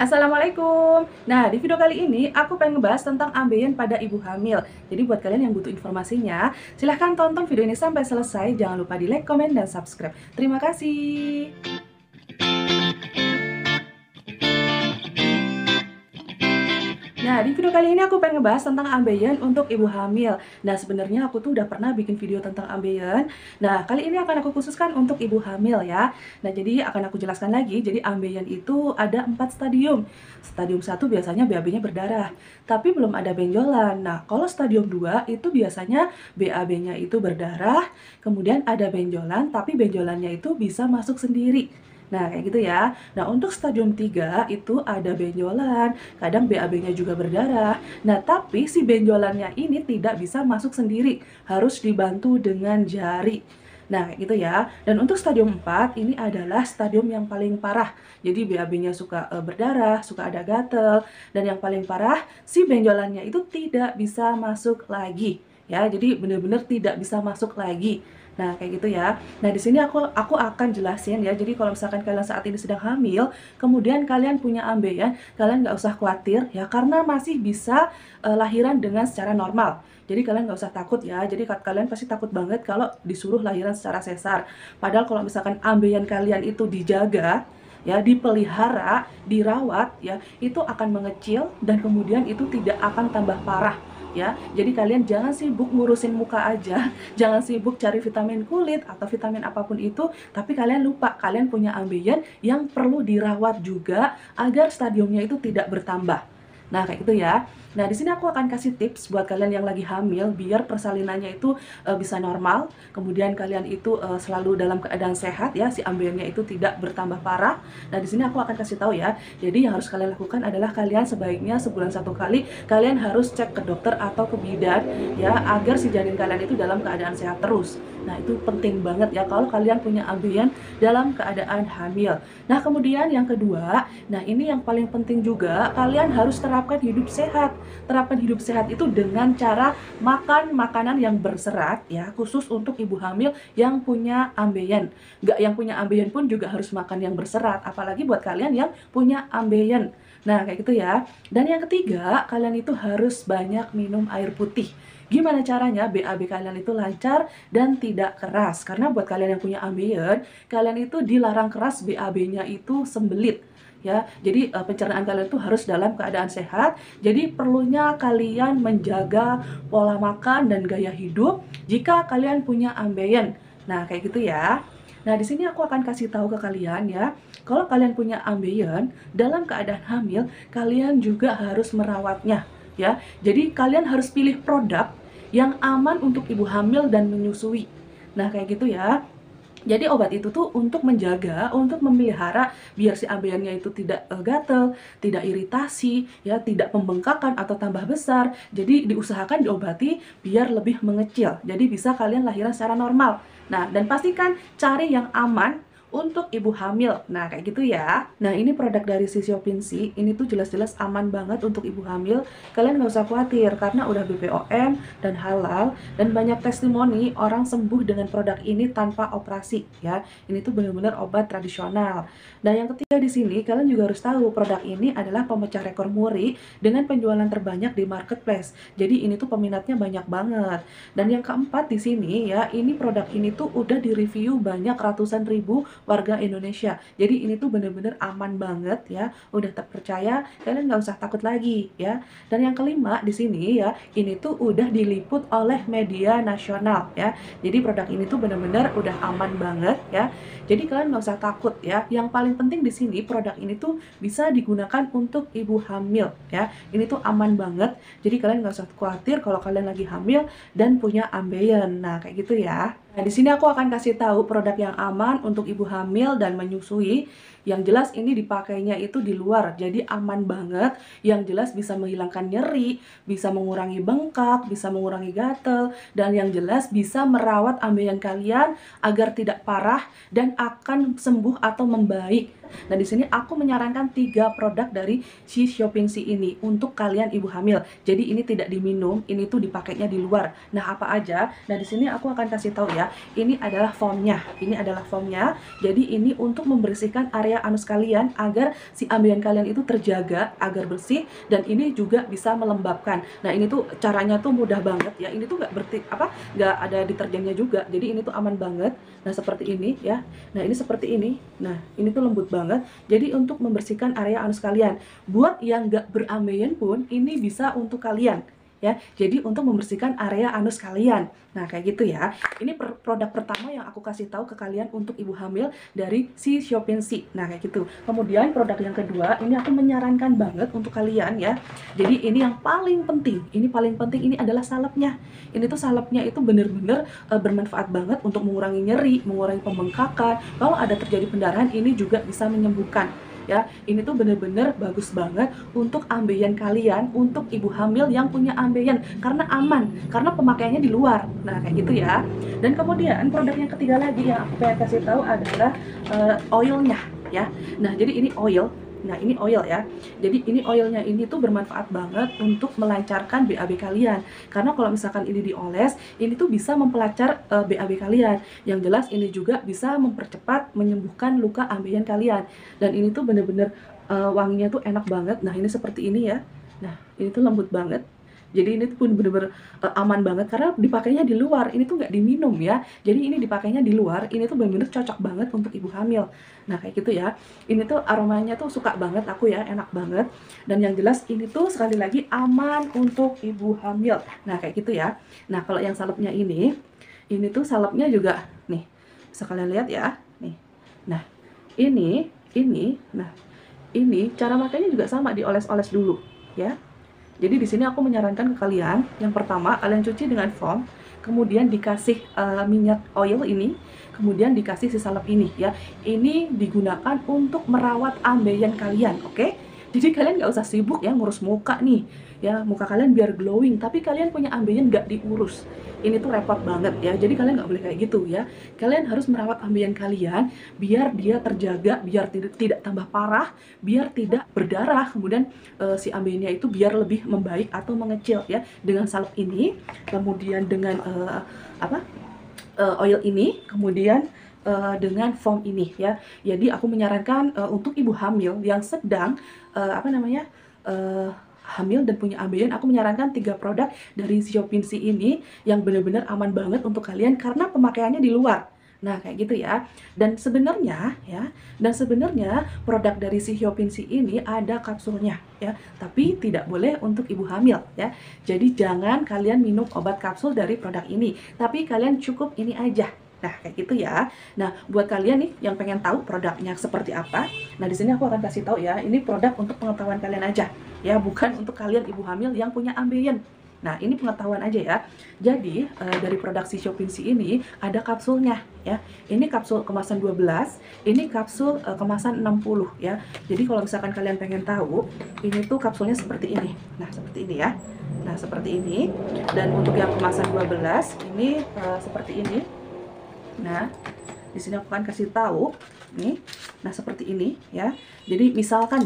Assalamualaikum. Nah, di video kali ini aku pengen ngebahas tentang ambeien pada ibu hamil. Jadi buat kalian yang butuh informasinya, silahkan tonton video ini sampai selesai. Jangan lupa di like, komen, dan subscribe. Terima kasih. Nah, di video kali ini aku pengen ngebahas tentang ambeien untuk ibu hamil. Nah, sebenarnya aku tuh udah pernah bikin video tentang ambeien. Nah, kali ini akan aku khususkan untuk ibu hamil ya. Nah, jadi akan aku jelaskan lagi. Jadi ambeien itu ada 4 stadium. Stadium 1 biasanya BAB-nya berdarah, tapi belum ada benjolan. Nah, kalau stadium 2 itu biasanya BAB-nya itu berdarah, kemudian ada benjolan, tapi benjolannya itu bisa masuk sendiri. Nah, kayak gitu ya. Nah, untuk stadium 3 itu ada benjolan, kadang BAB-nya juga berdarah. Nah, tapi si benjolannya ini tidak bisa masuk sendiri, harus dibantu dengan jari. Nah, kayak gitu ya. Dan untuk stadium 4 ini adalah stadium yang paling parah. Jadi BAB-nya suka berdarah, suka ada gatel, dan yang paling parah si benjolannya itu tidak bisa masuk lagi. Ya, jadi benar-benar tidak bisa masuk lagi. Nah, kayak gitu ya. Nah, di sini aku akan jelasin ya. Jadi kalau misalkan kalian saat ini sedang hamil, kemudian kalian punya ambeien, kalian nggak usah khawatir ya, karena masih bisa lahiran dengan secara normal. Jadi kalian nggak usah takut ya. Jadi kalian pasti takut banget kalau disuruh lahiran secara sesar. Padahal kalau misalkan ambeien kalian itu dijaga, ya, dipelihara, dirawat, ya, itu akan mengecil dan kemudian itu tidak akan tambah parah. Ya, jadi kalian jangan sibuk ngurusin muka aja, jangan sibuk cari vitamin kulit atau vitamin apapun itu, tapi kalian lupa kalian punya ambeien yang perlu dirawat juga agar stadiumnya itu tidak bertambah. Nah, kayak gitu ya. Nah, di sini aku akan kasih tips buat kalian yang lagi hamil biar persalinannya itu bisa normal, kemudian kalian itu selalu dalam keadaan sehat ya, si ambeiennya itu tidak bertambah parah. Nah, di sini aku akan kasih tahu ya. Jadi yang harus kalian lakukan adalah kalian sebaiknya sebulan 1 kali kalian harus cek ke dokter atau ke bidan ya, agar si janin kalian itu dalam keadaan sehat terus. Nah, itu penting banget ya kalau kalian punya ambeien dalam keadaan hamil. Nah, kemudian yang kedua, nah ini yang paling penting juga, kalian harus terapkan hidup sehat. Terapkan hidup sehat itu dengan cara makan makanan yang berserat ya, khusus untuk ibu hamil yang punya ambeien. Nggak yang punya ambeien pun juga harus makan yang berserat, apalagi buat kalian yang punya ambeien. Nah, kayak gitu ya. Dan yang ketiga, kalian itu harus banyak minum air putih. Gimana caranya BAB kalian itu lancar dan tidak keras? Karena buat kalian yang punya ambeien, kalian itu dilarang keras BAB-nya itu sembelit. Ya, jadi pencernaan kalian itu harus dalam keadaan sehat. Jadi perlunya kalian menjaga pola makan dan gaya hidup jika kalian punya ambeien. Nah, kayak gitu ya. Nah, di sini aku akan kasih tahu ke kalian ya, kalau kalian punya ambeien dalam keadaan hamil, kalian juga harus merawatnya ya. Jadi kalian harus pilih produk yang aman untuk ibu hamil dan menyusui. Nah, kayak gitu ya. Jadi obat itu tuh untuk menjaga, untuk memelihara biar si ambeiennya itu tidak gatel, tidak iritasi, ya, tidak pembengkakan atau tambah besar. Jadi diusahakan diobati biar lebih mengecil. Jadi bisa kalian lahiran secara normal. Nah, dan pastikan cari yang aman untuk ibu hamil. Nah, kayak gitu ya. Nah, ini produk dari Sisiopinsi. Ini tuh jelas-jelas aman banget untuk ibu hamil. Kalian nggak usah khawatir karena udah BPOM dan halal dan banyak testimoni orang sembuh dengan produk ini tanpa operasi ya. Ini tuh benar-benar obat tradisional. Dan yang ketiga di sini kalian juga harus tahu produk ini adalah pemecah rekor muri dengan penjualan terbanyak di marketplace. Jadi ini tuh peminatnya banyak banget. Dan yang keempat di sini ya, ini produk ini tuh udah direview banyak ratusan ribu warga Indonesia. Jadi ini tuh bener-bener aman banget ya, udah terpercaya, kalian nggak usah takut lagi ya. Dan yang kelima di sini ya, ini tuh udah diliput oleh media nasional ya. Jadi produk ini tuh bener-bener udah aman banget ya. Jadi kalian nggak usah takut ya. Yang paling penting di sini produk ini tuh bisa digunakan untuk ibu hamil ya. Ini tuh aman banget. Jadi kalian nggak usah khawatir kalau kalian lagi hamil dan punya ambeien. Nah, kayak gitu ya. Nah, di sini aku akan kasih tahu produk yang aman untuk ibu hamil dan menyusui. Yang jelas ini dipakainya itu di luar, jadi aman banget. Yang jelas bisa menghilangkan nyeri, bisa mengurangi bengkak, bisa mengurangi gatel, dan yang jelas bisa merawat ambeien kalian agar tidak parah dan akan sembuh atau membaik Nah, di sini aku menyarankan 3 produk dari si Shopinsi ini untuk kalian ibu hamil. Jadi ini tidak diminum, ini tuh dipakainya di luar. Nah, apa aja? Nah, di sini aku akan kasih tahu ya. Ini adalah foamnya. Ini adalah foamnya. Jadi ini untuk membersihkan area anus kalian agar si ambeien kalian itu terjaga, agar bersih, dan ini juga bisa melembabkan. Nah, ini tuh caranya tuh mudah banget ya. Ini tuh nggak ada deterjennya juga. Jadi ini tuh aman banget. Nah, seperti ini ya. Nah, ini seperti ini. Nah, ini tuh lembut banget. Jadi untuk membersihkan area anus kalian. Buat yang nggak berambeien pun, ini bisa untuk kalian. Ya, jadi untuk membersihkan area anus kalian. Nah, kayak gitu ya. Ini produk pertama yang aku kasih tahu ke kalian untuk ibu hamil dari si Shopinsi. Nah, kayak gitu. Kemudian produk yang kedua, ini aku menyarankan banget untuk kalian ya. Jadi ini yang paling penting. Ini paling penting, ini adalah salepnya. Ini tuh salepnya itu bener-bener bermanfaat banget untuk mengurangi nyeri, mengurangi pembengkakan. Kalau ada terjadi pendarahan, ini juga bisa menyembuhkan. Ya, ini tuh bener-bener bagus banget untuk ambeien kalian, untuk ibu hamil yang punya ambeien, karena aman, karena pemakaiannya di luar. Nah, kayak gitu ya. Dan kemudian produk yang ketiga lagi yang aku pengen kasih tahu adalah oilnya ya. Nah, jadi ini oil. Nah, ini oil ya. Jadi ini oilnya ini tuh bermanfaat banget untuk melancarkan BAB kalian. Karena kalau misalkan ini dioles, ini tuh bisa mempelancar BAB kalian. Yang jelas ini juga bisa mempercepat menyembuhkan luka ambeien kalian. Dan ini tuh bener-bener wanginya tuh enak banget. Nah, ini seperti ini ya. Nah, ini tuh lembut banget. Jadi ini tuh bener-bener aman banget karena dipakainya di luar. Ini tuh nggak diminum ya. Jadi ini dipakainya di luar. Ini tuh bener-bener cocok banget untuk ibu hamil. Nah, kayak gitu ya. Ini tuh aromanya tuh suka banget aku ya, enak banget. Dan yang jelas ini tuh sekali lagi aman untuk ibu hamil. Nah, kayak gitu ya. Nah, kalau yang salepnya ini tuh salepnya juga nih. Bisa kalian lihat ya. Nih. Nah, nah, ini cara makainya juga sama, dioles-oles dulu ya. Jadi di sini aku menyarankan ke kalian, yang pertama kalian cuci dengan foam, kemudian dikasih minyak oil ini, kemudian dikasih si salep ini ya. Ini digunakan untuk merawat ambeien kalian, oke? Jadi kalian nggak usah sibuk ya ngurus muka nih, ya muka kalian biar glowing, tapi kalian punya ambeien nggak diurus. Ini tuh repot banget ya. Jadi kalian nggak boleh kayak gitu ya. Kalian harus merawat ambeien kalian biar dia terjaga, biar tidak tambah parah, biar tidak berdarah. Kemudian si ambeiennya itu biar lebih membaik atau mengecil ya. Dengan salep ini, kemudian dengan oil ini, kemudian dengan foam ini ya. Jadi aku menyarankan untuk ibu hamil yang sedang hamil dan punya ambeien, aku menyarankan 3 produk dari Shopinsi ini yang benar-benar aman banget untuk kalian karena pemakaiannya di luar. Nah, kayak gitu ya. Dan sebenarnya produk dari si Shopinsi ini ada kapsulnya ya, tapi tidak boleh untuk ibu hamil ya. Jadi jangan kalian minum obat kapsul dari produk ini, tapi kalian cukup ini aja. Nah, kayak gitu ya. Nah, buat kalian nih yang pengen tahu produknya seperti apa, nah di sini aku akan kasih tahu ya, ini produk untuk pengetahuan kalian aja, ya bukan untuk kalian ibu hamil yang punya ambeien. Nah, ini pengetahuan aja ya. Jadi, dari produksi Shopinsi ini ada kapsulnya ya. Ini kapsul kemasan 12, ini kapsul kemasan 60 ya. Jadi kalau misalkan kalian pengen tahu, ini tuh kapsulnya seperti ini. Nah, seperti ini ya. Nah, seperti ini. Dan untuk yang kemasan 12, ini seperti ini. Nah, di sini aku akan kasih tahu nih. Nah, seperti ini ya. Jadi misalkan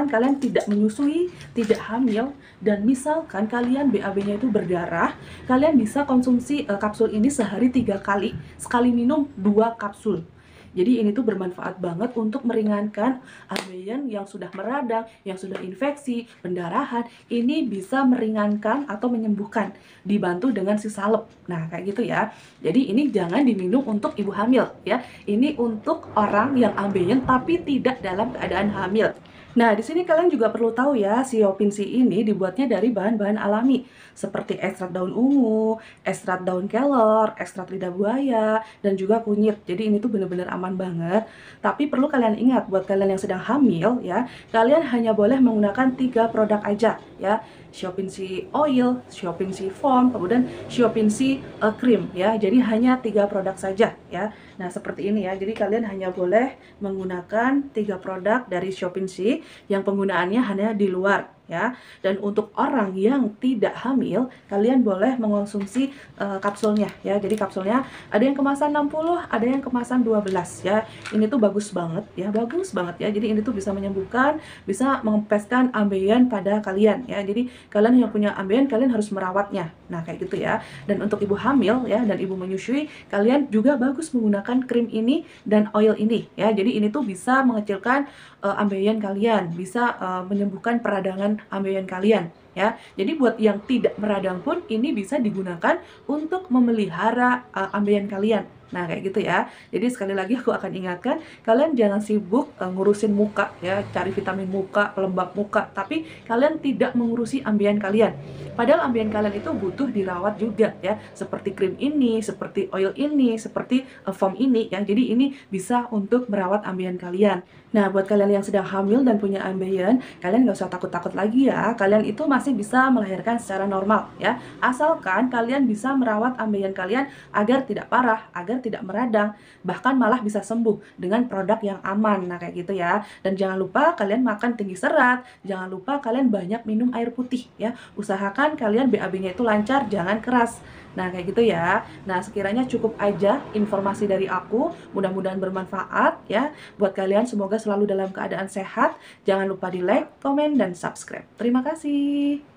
kalian tidak menyusui, tidak hamil, dan misalkan kalian BAB-nya itu berdarah, kalian bisa konsumsi kapsul ini sehari 3 kali. Sekali minum 2 kapsul. Jadi ini tuh bermanfaat banget untuk meringankan ambeien yang sudah meradang, yang sudah infeksi, pendarahan. Ini bisa meringankan atau menyembuhkan, dibantu dengan si salep. Nah, kayak gitu ya. Jadi ini jangan diminum untuk ibu hamil ya. Ini untuk orang yang ambeien tapi tidak dalam keadaan hamil. Nah, di sini kalian juga perlu tahu ya, si Shopinsi ini dibuatnya dari bahan-bahan alami seperti ekstrak daun ungu, ekstrak daun kelor, ekstrak lidah buaya, dan juga kunyit. Jadi ini tuh bener-bener aman banget. Tapi perlu kalian ingat, buat kalian yang sedang hamil ya, kalian hanya boleh menggunakan 3 produk aja ya. Shopinsi oil, Shopinsi foam, kemudian Shopinsi cream ya. Jadi hanya 3 produk saja ya. Nah, seperti ini ya. Jadi kalian hanya boleh menggunakan 3 produk dari Shopinsi yang penggunaannya hanya di luar ya. Dan untuk orang yang tidak hamil, kalian boleh mengonsumsi kapsulnya ya. Jadi kapsulnya ada yang kemasan 60, ada yang kemasan 12 ya. Ini tuh bagus banget ya, bagus banget ya. Jadi ini tuh bisa menyembuhkan, bisa mengempeskan ambeien pada kalian ya. Jadi kalian yang punya ambeien, kalian harus merawatnya. Nah, kayak gitu ya. Dan untuk ibu hamil ya dan ibu menyusui, kalian juga bagus menggunakan krim ini dan oil ini ya. Jadi ini tuh bisa mengecilkan ambeien kalian, bisa menyembuhkan peradangan ambeien kalian ya. Jadi buat yang tidak meradang pun ini bisa digunakan untuk memelihara ambeien kalian. Nah, kayak gitu ya. Jadi sekali lagi aku akan ingatkan, kalian jangan sibuk ngurusin muka ya, cari vitamin muka, pelembab muka, tapi kalian tidak mengurusi ambeien kalian. Padahal ambeien kalian itu butuh dirawat juga ya, seperti krim ini, seperti oil ini, seperti foam ini ya. Jadi ini bisa untuk merawat ambeien kalian. Nah, buat kalian yang sedang hamil dan punya ambeien, kalian nggak usah takut-takut lagi ya. Kalian itu masih bisa melahirkan secara normal ya. Asalkan kalian bisa merawat ambeien kalian agar tidak parah, agar tidak meradang, bahkan malah bisa sembuh dengan produk yang aman. Nah, kayak gitu ya. Dan jangan lupa kalian makan tinggi serat, jangan lupa kalian banyak minum air putih ya. Usahakan kalian BAB-nya itu lancar, jangan keras. Nah, kayak gitu ya. Nah, sekiranya cukup aja informasi dari aku. Mudah-mudahan bermanfaat ya. Buat kalian semoga selalu dalam keadaan sehat. Jangan lupa di like, komen, dan subscribe. Terima kasih.